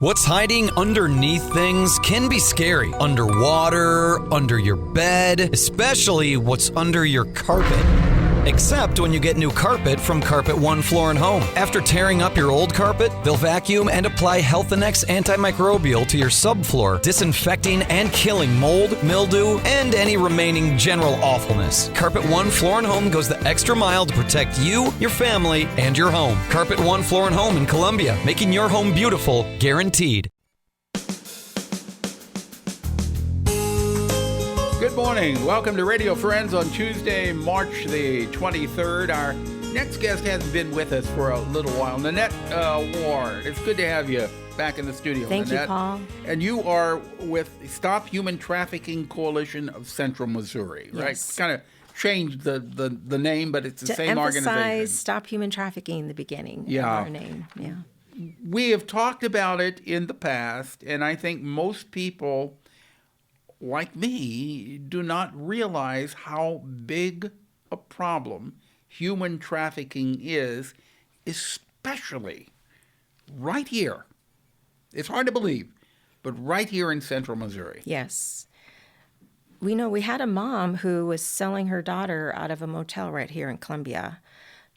What's hiding underneath things can be scary. Underwater, under your bed, especially what's under your carpet. Except when you get new carpet from Carpet One Floor and Home. After tearing up your old carpet, they'll vacuum and apply Health Annex antimicrobial to your subfloor, disinfecting and killing mold, mildew, and any remaining general awfulness. Carpet One Floor and Home goes the extra mile to protect you, your family, and your home. Carpet One Floor and Home in Columbia, making your home beautiful, guaranteed. Good morning. Welcome to Radio Friends on Tuesday, March the 23rd. Our next guest hasn't been with us for a little while. Nanette Ward. It's good to have you back in the studio, Thank Nanette. you, Paul. And you are with Stop Human Trafficking Coalition of Central Missouri, right? Yes. Kind of changed the name, but it's the same organization. To emphasize Stop Human Trafficking in the beginning of our name. Yeah. We have talked about it in the past, and I think most people like me, do not realize how big a problem human trafficking is, especially right here. It's hard to believe, but right here in Central Missouri. Yes. We had a mom who was selling her daughter out of a motel right here in Columbia,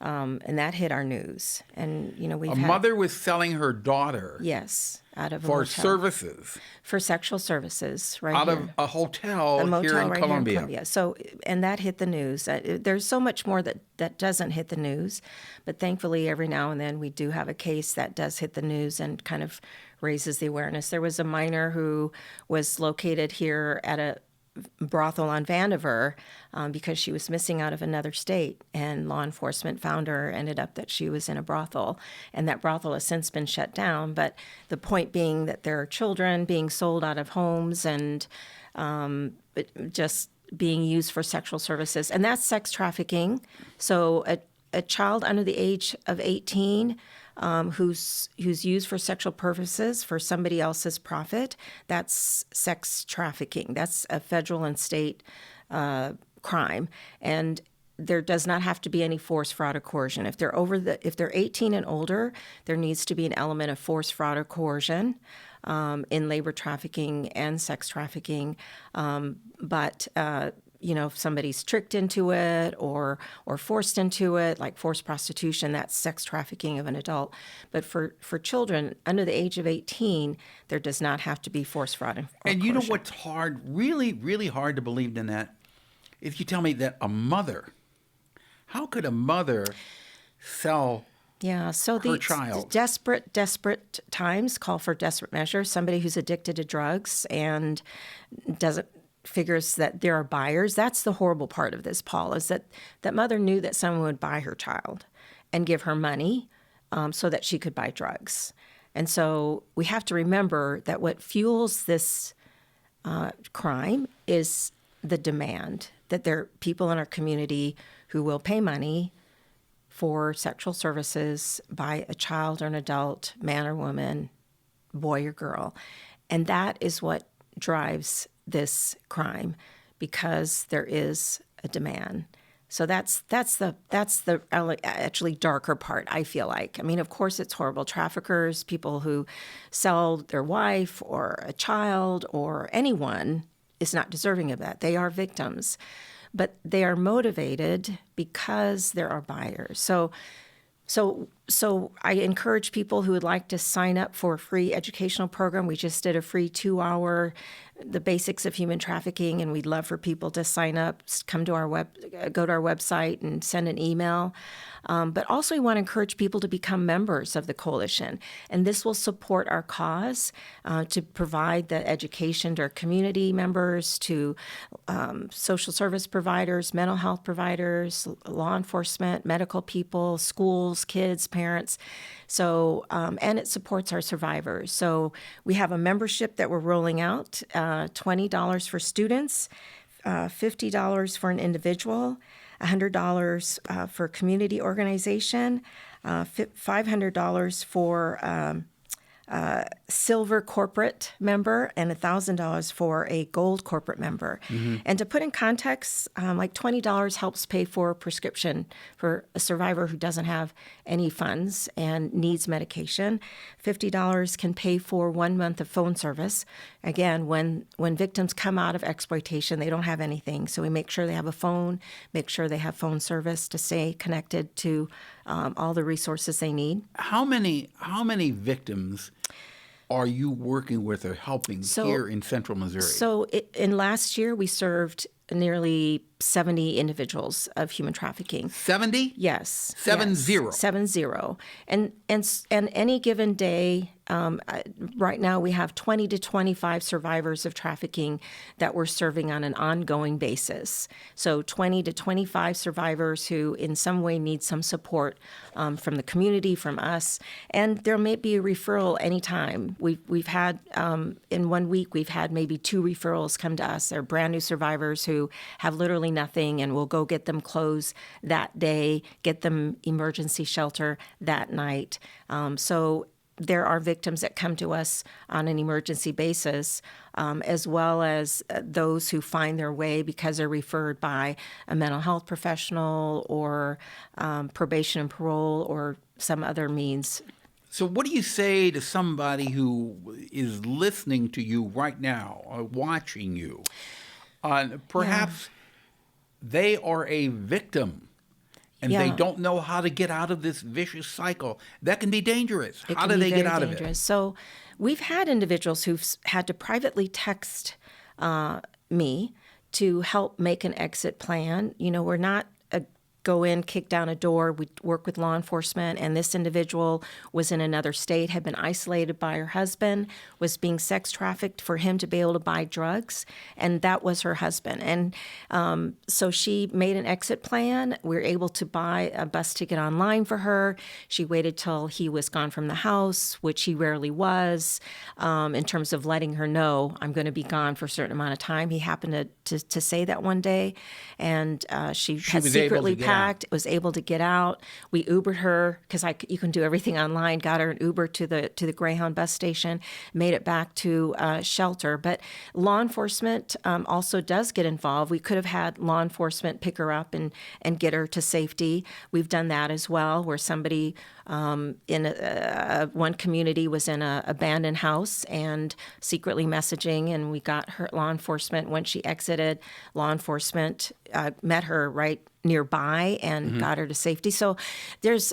and that hit our news. And, mother was selling her daughter. Yes, out of a for motel. Services. For sexual services, right out here. Of a hotel here in right Columbia. Here in Columbia. So, and that hit the news. There's so much more that doesn't hit the news, but thankfully every now and then we do have a case that does hit the news and kind of raises the awareness. There was a minor who was located here at a brothel on Vandiver because she was missing out of another state, and law enforcement found her. Ended up that she was in a brothel, and that brothel has since been shut down. But the point being that there are children being sold out of homes and just being used for sexual services, and that's sex trafficking. So a child under the age of 18 who's used for sexual purposes for somebody else's profit, that's sex trafficking. That's a federal and state crime. And there does not have to be any force, fraud, or coercion. If they're 18 and older, there needs to be an element of force, fraud, or coercion in labor trafficking and sex trafficking. But if somebody's tricked into it or forced into it, like forced prostitution, that's sex trafficking of an adult. But for children under the age of 18, there does not have to be force, fraud, or coercion. And you know what's hard, really, really hard to believe in that? If you tell me that how could a mother sell so her child? Desperate times call for desperate measures. Somebody who's addicted to drugs and figures that there are buyers. That's the horrible part of this, Paul, is that mother knew that someone would buy her child and give her money so that she could buy drugs. And so we have to remember that what fuels this crime is the demand, that there are people in our community who will pay money for sexual services by a child or an adult, man or woman, boy or girl. And that is what drives this crime, because there is a demand. So that's the actually darker part, I feel like. I mean, of course it's horrible. Traffickers, people who sell their wife or a child or anyone is not deserving of that. They are victims. But they are motivated because there are buyers. So I encourage people who would like to sign up for a free educational program. We just did a free 2-hour, the basics of human trafficking, and we'd love for people to sign up, go to our website and send an email. But also we want to encourage people to become members of the coalition. And this will support our cause to provide the education to our community members, to social service providers, mental health providers, law enforcement, medical people, schools, kids, parents. So, and it supports our survivors. So we have a membership that we're rolling out, $20 for students, $50 for an individual, $100 for community organization, $500 for silver corporate member and $1,000 for a gold corporate member. And to put in context, like $20 helps pay for a prescription for a survivor who doesn't have any funds and needs medication. $50 can pay for 1 month of phone service. Again, when victims come out of exploitation, they don't have anything. So we make sure they have a phone, make sure they have phone service to stay connected to all the resources they need. How many victims are you working with or helping here in Central Missouri? So in last year, we served nearly 70 individuals of human trafficking. 70? Yes. 70. 70. And any given day, right now we have 20 to 25 survivors of trafficking that we're serving on an ongoing basis. So 20 to 25 survivors who in some way need some support from the community, from us. And there may be a referral anytime. We've had, in 1 week, we've had maybe 2 referrals come to us. They're brand new survivors who have literally nothing, and we'll go get them clothes that day, get them emergency shelter that night. So there are victims that come to us on an emergency basis, as well as those who find their way because they're referred by a mental health professional or probation and parole or some other means. So what do you say to somebody who is listening to you right now, or watching you? Perhaps they are a victim and they don't know how to get out of this vicious cycle. That can be dangerous. How do they get out of it? So we've had individuals who've had to privately text me to help make an exit plan. You know, we're not go in, kick down a door. We work with law enforcement, and this individual was in another state, had been isolated by her husband, was being sex trafficked for him to be able to buy drugs, and that was her husband. And so she made an exit plan. We were able to buy a bus ticket online for her. She waited till he was gone from the house, which he rarely was, in terms of letting her know, I'm going to be gone for a certain amount of time. He happened to say that one day, and she had secretly packed, was able to get out. We Ubered her because you can do everything online. Got her an Uber to the Greyhound bus station. Made it back to shelter. But law enforcement also does get involved. We could have had law enforcement pick her up and get her to safety. We've done that as well, where somebody in one community was in an abandoned house and secretly messaging, and we got her law enforcement. When she exited, law enforcement met her right nearby and got her to safety. So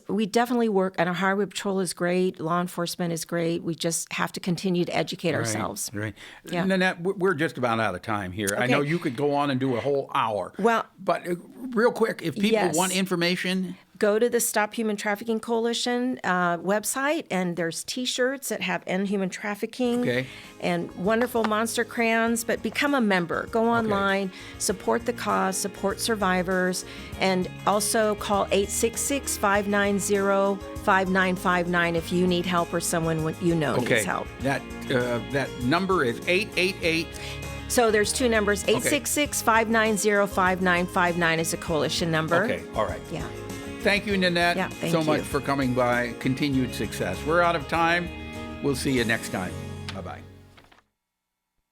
we definitely work, and our highway patrol is great. Law enforcement is great. We just have to continue to educate ourselves. Right. Yeah. Nanette, we're just about out of time here. Okay. I know you could go on and do a whole hour. Well, but real quick, if people want information, go to the Stop Human Trafficking Coalition website, and there's T-shirts that have End Human Trafficking and wonderful monster crayons. But become a member. Go online, support the cause, support survivors, and also call 866-590-5959 if you need help or someone you know needs help. That number is 888. So there's 2 numbers. 866-590-5959 is a coalition number. Okay, all right. Yeah. Thank you, Nanette, so much for coming by. Continued success. We're out of time. We'll see you next time. Bye-bye.